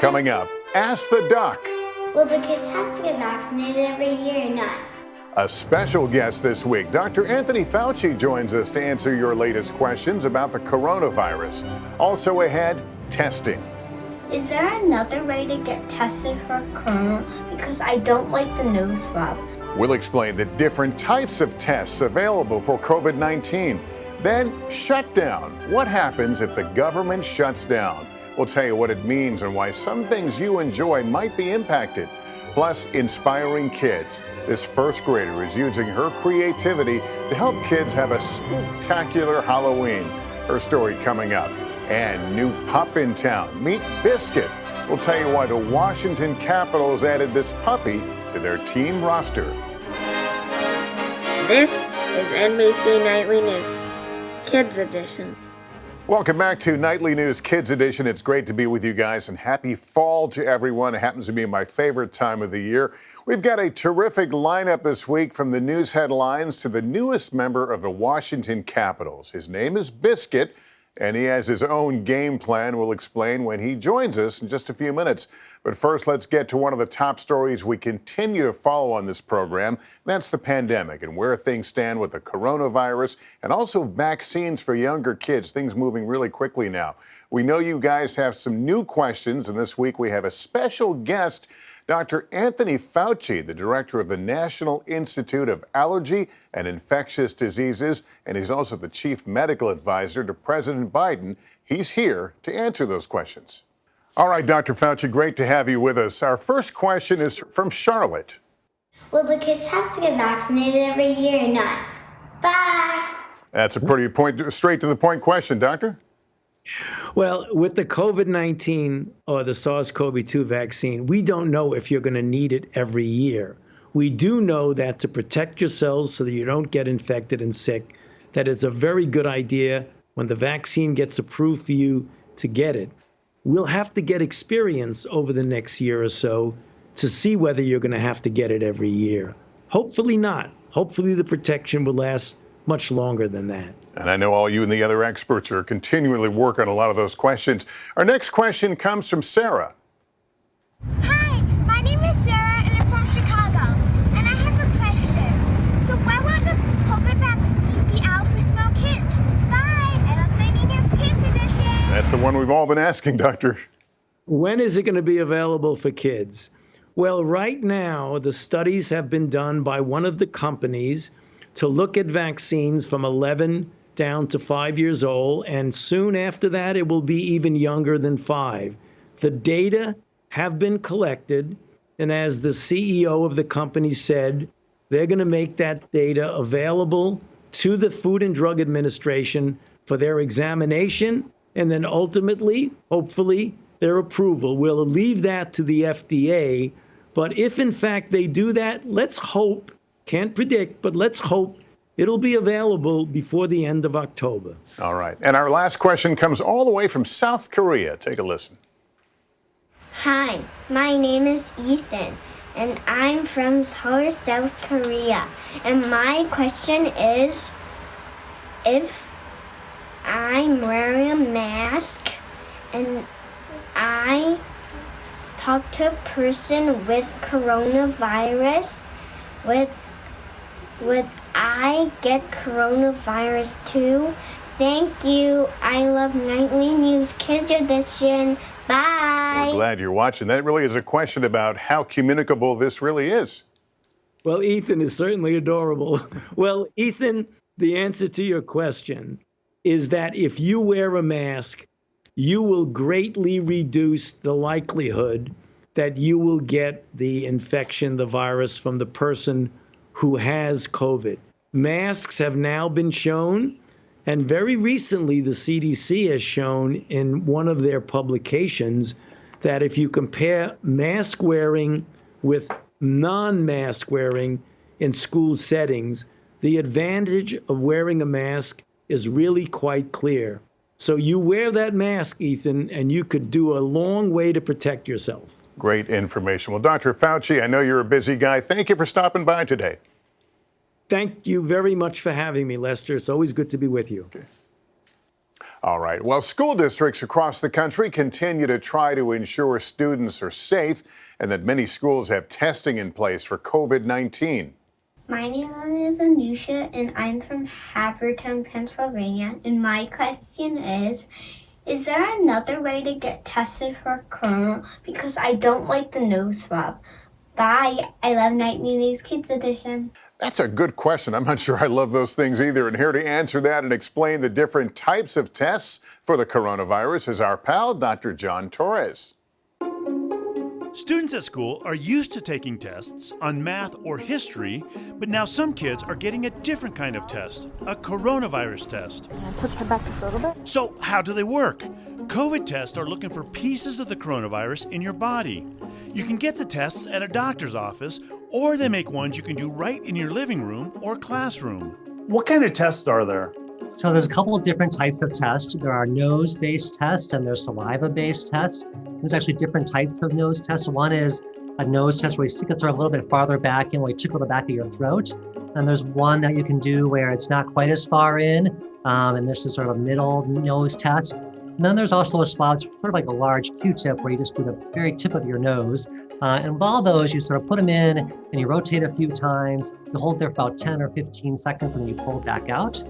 Coming up, Ask the Doc. Will the kids have to get vaccinated every year or not? A special guest this week, Dr. Anthony Fauci joins us to answer your latest questions about the coronavirus. Also ahead, testing. Is there another way to get tested for corona? Because I don't like the nose swab. We'll explain the different types of tests available for COVID-19. Then, shutdown. What happens if the government shuts down? We'll tell you what it means and why some things you enjoy might be impacted. Plus, inspiring kids. This first grader is using her creativity to help kids have a spectacular Halloween. Her story coming up. And new pup in town. Meet Biscuit. We'll tell you why the Washington Capitals added this puppy to their team roster. This is NBC Nightly News, Kids Edition. Welcome back to Nightly News Kids Edition. It's great to be with you guys, and happy fall to everyone. It happens to be my favorite time of the year. We've got a terrific lineup this week, from the news headlines to the newest member of the Washington Capitals. His name is Biscuit, and he has his own game plan. We'll explain when he joins us in just a few minutes. But first, let's get to one of the top stories we continue to follow on this program. That's the pandemic and where things stand with the coronavirus and also vaccines for younger kids. Things moving really quickly now. We know you guys have some new questions, and this week we have a special guest, Dr. Anthony Fauci, the director of the National Institute of Allergy and Infectious Diseases, and he's also the chief medical advisor to President Biden. He's here to answer those questions. All right, Dr. Fauci, great to have you with us. Our first question is from Charlotte. Will the kids have to get vaccinated every year or not? Bye. That's a pretty straight to the point question, Doctor. Well, with the COVID-19 or the SARS-CoV-2 vaccine, we don't know if you're going to need it every year. We do know that to protect yourselves so that you don't get infected and sick, that it's a very good idea when the vaccine gets approved for you to get it. We'll have to get experience over the next year or so to see whether you're going to have to get it every year. Hopefully not. Hopefully the protection will last much longer than that. And I know all you and the other experts are continually working on a lot of those questions. Our next question comes from Sarah. Hi, my name is Sarah and I'm from Chicago. And I have a question. So when will the COVID vaccine be out for small kids? Bye. I love Nightly News Kids Edition. That's the one we've all been asking, Doctor. When is it going to be available for kids? Well, right now, the studies have been done by one of the companies to look at vaccines from 11 down to 5 years old, and soon after that, it will be even younger than 5. The data have been collected, and as the CEO of the company said, they're going to make that data available to the Food and Drug Administration for their examination, and then ultimately, hopefully, their approval. We'll leave that to the FDA, but if in fact they do that, let's hope, can't predict, but let's hope it'll be available before the end of October. All right. And our last question comes all the way from South Korea. Take a listen. Hi, my name is Ethan and I'm from Seoul, South Korea. And my question is, if I'm wearing a mask and I talk to a person with coronavirus, would I get coronavirus too? Thank you. I love Nightly News Kids Edition. Bye. We're glad you're watching. That really is a question about how communicable this really is. Well, Ethan is certainly adorable. Well, Ethan, the answer to your question is that if you wear a mask, you will greatly reduce the likelihood that you will get the infection, the virus, from the person who has COVID. Masks have now been shown, and very recently the CDC has shown in one of their publications that if you compare mask wearing with non-mask wearing in school settings, the advantage of wearing a mask is really quite clear. So you wear that mask, Ethan, and you could do a long way to protect yourself. Great information. Well, Dr. Fauci, I know you're a busy guy. Thank you for stopping by today. Thank you very much for having me, Lester. It's always good to be with you. Okay. All right. Well, school districts across the country continue to try to ensure students are safe and that many schools have testing in place for COVID-19. My name is Anusha, and I'm from Havertown, Pennsylvania. And my question is there another way to get tested for corona? Because I don't like the nose swab. Bye. I love Nightly News Kids Edition. That's a good question. I'm not sure I love those things either. And here to answer that and explain the different types of tests for the coronavirus is our pal, Dr. John Torres. Students at school are used to taking tests on math or history, but now some kids are getting a different kind of test, a coronavirus test. And put head back just a little bit. So how do they work? COVID tests are looking for pieces of the coronavirus in your body. You can get the tests at a doctor's office, or they make ones you can do right in your living room or classroom. What kind of tests are there? So there's a couple of different types of tests. There are nose-based tests and there's saliva-based tests. There's actually different types of nose tests. One is a nose test where you stick it sort of a little bit farther back in, where you tickle the back of your throat. And there's one that you can do where it's not quite as far in, and this is sort of a middle nose test. And then there's also a swab, sort of like a large Q-tip, where you just do the very tip of your nose. And with all those, you sort of put them in and you rotate a few times. You hold there for about 10 or 15 seconds and then you pull it back out.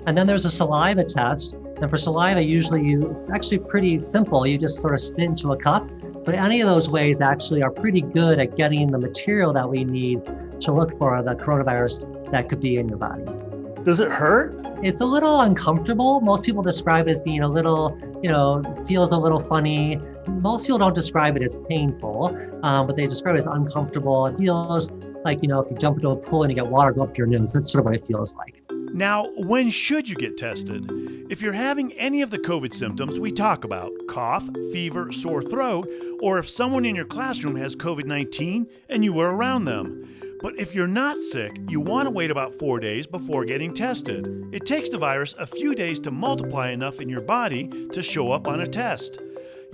And then there's a saliva test. And for saliva, usually it's actually pretty simple. You just sort of spit into a cup. But any of those ways actually are pretty good at getting the material that we need to look for the coronavirus that could be in your body. Does it hurt? It's a little uncomfortable. Most people describe it as being a little, feels a little funny. Most people don't describe it as painful, but they describe it as uncomfortable. It feels like, if you jump into a pool and you get water go up your nose, that's sort of what it feels like. Now, when should you get tested? If you're having any of the COVID symptoms we talk about, cough, fever, sore throat, or if someone in your classroom has COVID-19 and you were around them. But if you're not sick, you want to wait about 4 days before getting tested. It takes the virus a few days to multiply enough in your body to show up on a test.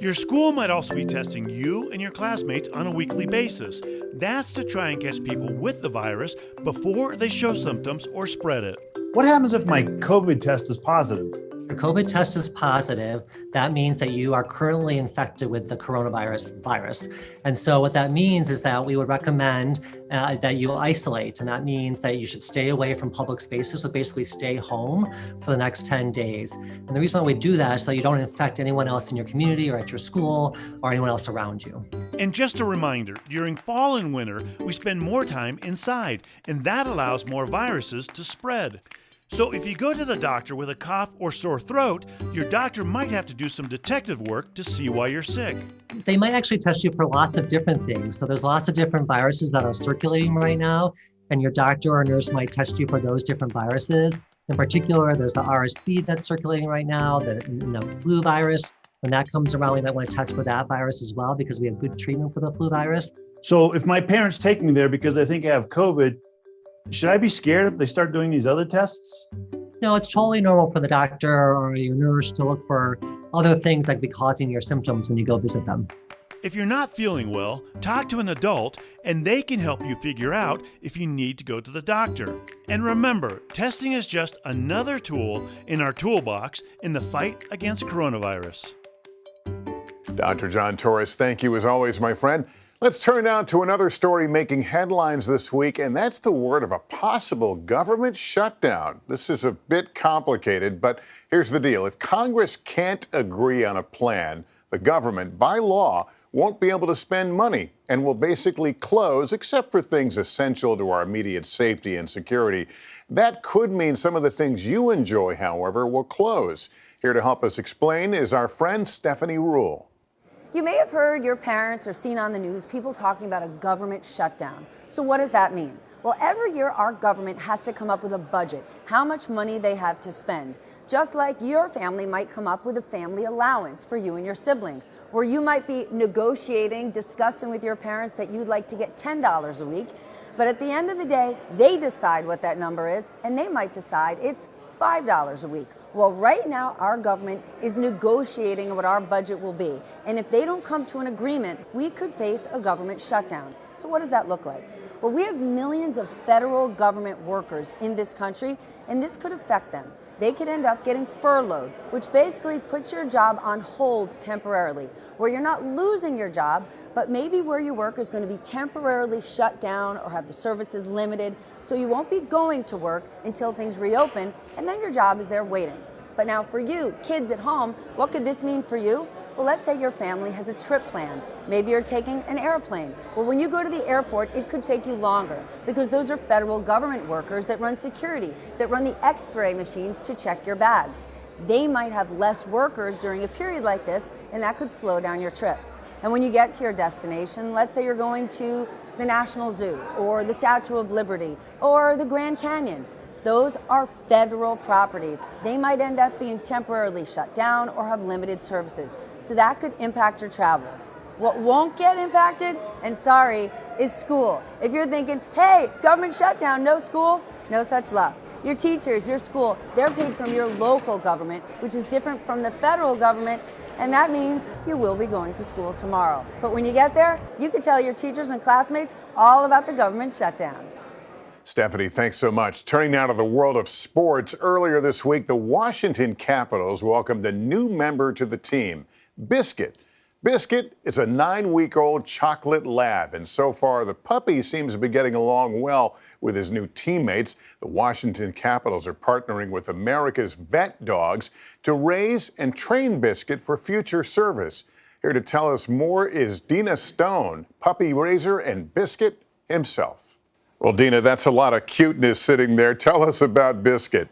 Your school might also be testing you and your classmates on a weekly basis. That's to try and catch people with the virus before they show symptoms or spread it. What happens if my COVID test is positive? If your COVID test is positive, that means that you are currently infected with the coronavirus virus. And so what that means is that we would recommend that you isolate. And that means that you should stay away from public spaces. So basically stay home for the next 10 days. And the reason why we do that is so that you don't infect anyone else in your community or at your school or anyone else around you. And just a reminder, during fall and winter, we spend more time inside, and that allows more viruses to spread. So if you go to the doctor with a cough or sore throat, your doctor might have to do some detective work to see why you're sick. They might actually test you for lots of different things. So there's lots of different viruses that are circulating right now, and your doctor or nurse might test you for those different viruses. In particular, there's the RSV that's circulating right now, the flu virus. When that comes around, we might want to test for that virus as well because we have good treatment for the flu virus. So if my parents take me there because they think I have COVID, should I be scared if they start doing these other tests? No, it's totally normal for the doctor or your nurse to look for other things that could be causing your symptoms when you go visit them. If you're not feeling well, talk to an adult and they can help you figure out if you need to go to the doctor. And remember, testing is just another tool in our toolbox in the fight against coronavirus. Dr. John Torres, thank you as always, my friend. Let's turn now to another story making headlines this week, and that's the word of a possible government shutdown. This is a bit complicated, but here's the deal. If Congress can't agree on a plan, the government, by law, won't be able to spend money and will basically close, except for things essential to our immediate safety and security. That could mean some of the things you enjoy, however, will close. Here to help us explain is our friend Stephanie Rule. You may have heard your parents or seen on the news people talking about a government shutdown. So what does that mean? Well, every year our government has to come up with a budget, how much money they have to spend. Just like your family might come up with a family allowance for you and your siblings, where you might be negotiating, discussing with your parents that you'd like to get $10 a week. But at the end of the day, they decide what that number is, and they might decide it's $5 a week. Well, right now, our government is negotiating what our budget will be. And if they don't come to an agreement, we could face a government shutdown. So what does that look like? Well, we have millions of federal government workers in this country, and this could affect them. They could end up getting furloughed, which basically puts your job on hold temporarily, where you're not losing your job, but maybe where you work is going to be temporarily shut down or have the services limited, so you won't be going to work until things reopen, and then your job is there waiting. But now for you, kids at home, what could this mean for you? Well, let's say your family has a trip planned. Maybe you're taking an airplane. Well, when you go to the airport, it could take you longer because those are federal government workers that run security, that run the X-ray machines to check your bags. They might have less workers during a period like this, and that could slow down your trip. And when you get to your destination, let's say you're going to the National Zoo or the Statue of Liberty or the Grand Canyon. Those are federal properties. They might end up being temporarily shut down or have limited services. So that could impact your travel. What won't get impacted, and sorry, is school. If you're thinking, hey, government shutdown, no school, no such luck. Your teachers, your school, they're paid from your local government, which is different from the federal government, and that means you will be going to school tomorrow. But when you get there, you can tell your teachers and classmates all about the government shutdown. Stephanie, thanks so much. Turning now to the world of sports. Earlier this week, the Washington Capitals welcomed a new member to the team, Biscuit. Biscuit is a 9-week-old chocolate lab, and so far the puppy seems to be getting along well with his new teammates. The Washington Capitals are partnering with America's vet dogs to raise and train Biscuit for future service. Here to tell us more is Dina Stone, puppy raiser and Biscuit himself. Well, Dina, that's a lot of cuteness sitting there. Tell us about Biscuit.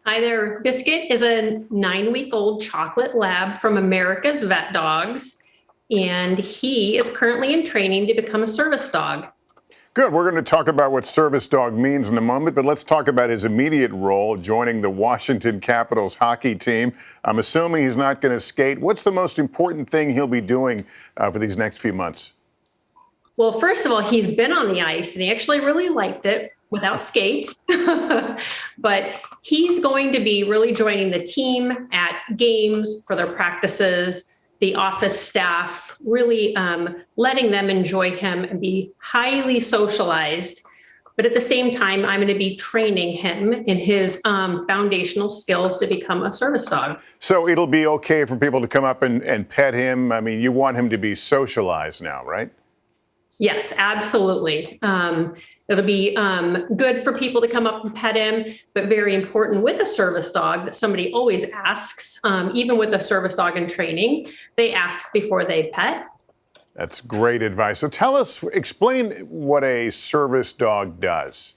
Hi there. Biscuit is a 9-week-old chocolate lab from America's Vet Dogs, and he is currently in training to become a service dog. Good. We're going to talk about what service dog means in a moment, but let's talk about his immediate role joining the Washington Capitals hockey team. I'm assuming he's not going to skate. What's the most important thing he'll be doing for these next few months? Well, first of all, he's been on the ice, and he actually really liked it without skates. But he's going to be really joining the team at games for their practices, the office staff, really letting them enjoy him and be highly socialized. But at the same time, I'm going to be training him in his foundational skills to become a service dog. So it'll be okay for people to come up and pet him. I mean, you want him to be socialized now, right? Yes, absolutely. It'll be good for people to come up and pet him, but very important with a service dog that somebody always asks, even with a service dog in training, they ask before they pet. That's great advice. So explain what a service dog does.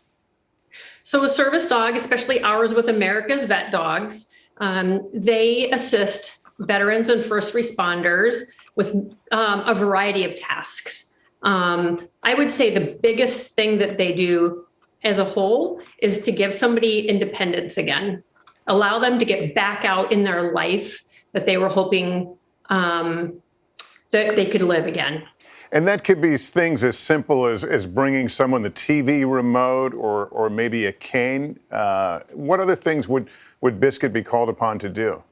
So a service dog, especially ours with America's Vet Dogs, they assist veterans and first responders with a variety of tasks. I would say the biggest thing that they do as a whole is to give somebody independence again, allow them to get back out in their life that they were hoping that they could live again. And that could be things as simple as bringing someone the TV remote or maybe a cane. What other things would Biscuit be called upon to do?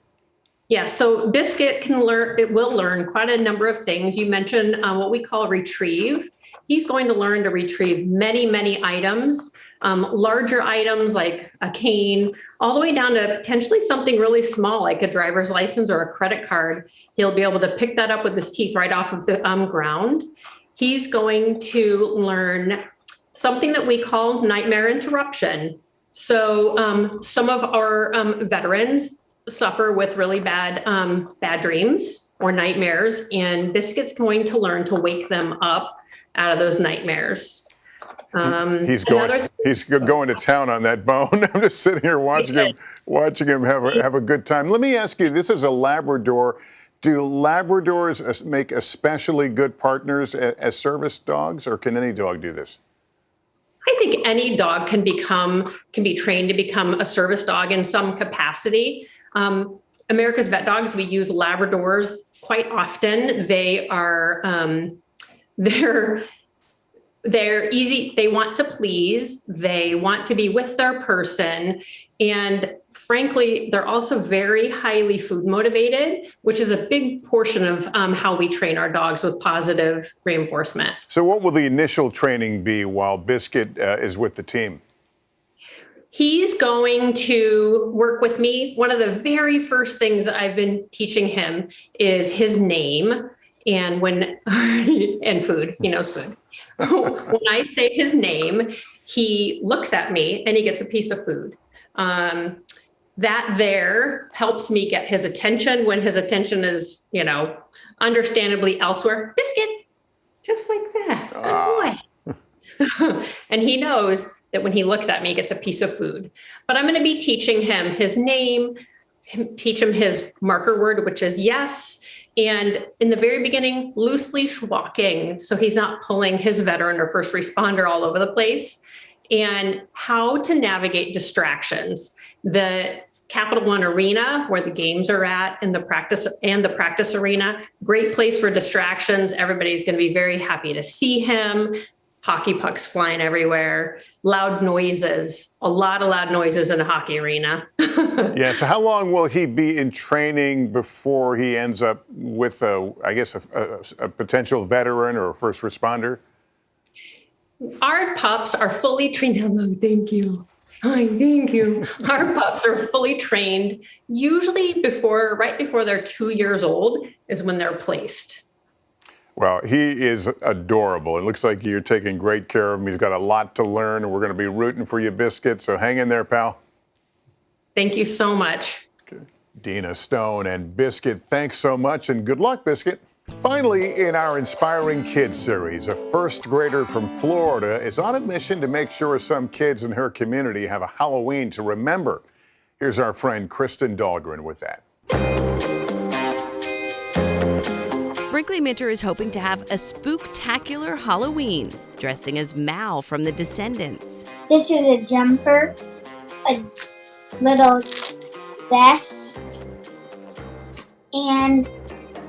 Yeah, so Biscuit will learn quite a number of things. You mentioned what we call retrieve. He's going to learn to retrieve many, many items, larger items like a cane, all the way down to potentially something really small like a driver's license or a credit card. He'll be able to pick that up with his teeth right off of the ground. He's going to learn something that we call nightmare interruption. So some of our veterans suffer with really bad dreams or nightmares, and Biscuit's going to learn to wake them up out of those nightmares. He's going to town on that bone. I'm just sitting here watching him have a good time. Let me ask you, this is a Labrador. Do Labradors make especially good partners as service dogs, or can any dog do this? I think any dog can be trained to become a service dog in some capacity. America's Vet Dogs, we use Labradors quite often. They are, They're easy. They want to please. They want to be with their person. And frankly, they're also very highly food motivated, which is a big portion of how we train our dogs with positive reinforcement. So what will the initial training be while Biscuit is with the team? He's going to work with me. One of the very first things that I've been teaching him is his name and and food. He knows food. When I say his name, he looks at me and he gets a piece of food. That there helps me get his attention when his attention is, understandably elsewhere. Biscuit, just like that. Good boy. And he knows that when he looks at me, he gets a piece of food. But I'm going to be teaching him his name, teach him his marker word, which is yes. And in the very beginning, loose leash walking, so he's not pulling his veteran or first responder all over the place, and how to navigate distractions. The Capital One Arena, where the games are at, and the practice arena, great place for distractions. Everybody's going to be very happy to see him. Hockey pucks flying everywhere, loud noises, a lot of loud noises in a hockey arena. Yeah, so how long will he be in training before he ends up with, a potential veteran or a first responder? Our pups are fully trained. Hello, thank you. Hi, thank you. Our pups are fully trained. Usually right before they're 2 years old is when they're placed. Well, he is adorable. It looks like you're taking great care of him. He's got a lot to learn, and we're going to be rooting for you, Biscuit. So hang in there, pal. Thank you so much. Okay. Dina Stone and Biscuit, thanks so much, and good luck, Biscuit. Finally, in our Inspiring Kids series, a first grader from Florida is on a mission to make sure some kids in her community have a Halloween to remember. Here's our friend Kristen Dahlgren with that. Brinkley Minter is hoping to have a spooktacular Halloween, dressing as Mal from The Descendants. This is a jumper, a little vest, and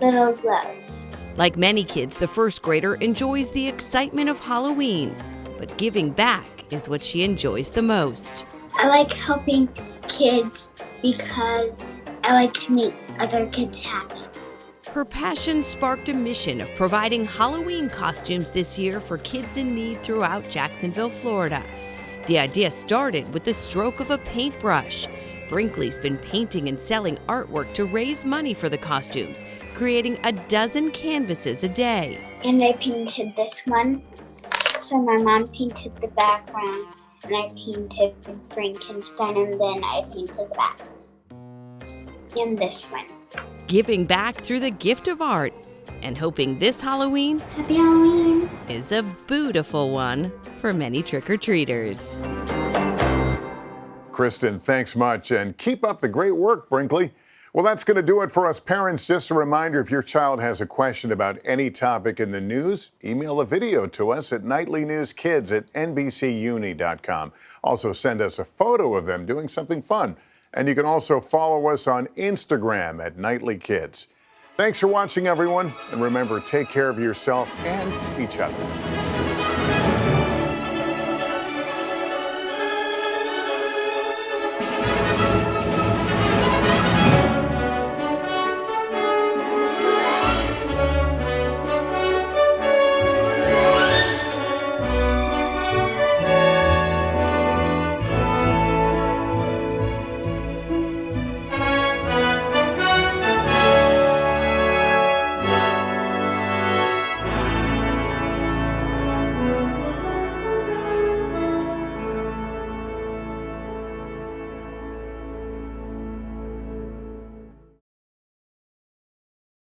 little gloves. Like many kids, the first grader enjoys the excitement of Halloween, but giving back is what she enjoys the most. I like helping kids because I like to make other kids happy. Her passion sparked a mission of providing Halloween costumes this year for kids in need throughout Jacksonville, Florida. The idea started with the stroke of a paintbrush. Brinkley's been painting and selling artwork to raise money for the costumes, creating a dozen canvases a day. And I painted this one. So my mom painted the background, and I painted Frankenstein, and then I painted the bats. And this one. Giving back through the gift of art and hoping this Halloween Happy Halloween is a beautiful one for many trick-or-treaters. Kristen, thanks much, and keep up the great work, Brinkley. Well, that's going to do it for us parents. Just a reminder, if your child has a question about any topic in the news, email a video to us at nightlynewskids@nbcuni.com. Also, send us a photo of them doing something fun. And you can also follow us on Instagram at Nightly Kids. Thanks for watching, everyone. And remember, take care of yourself and each other.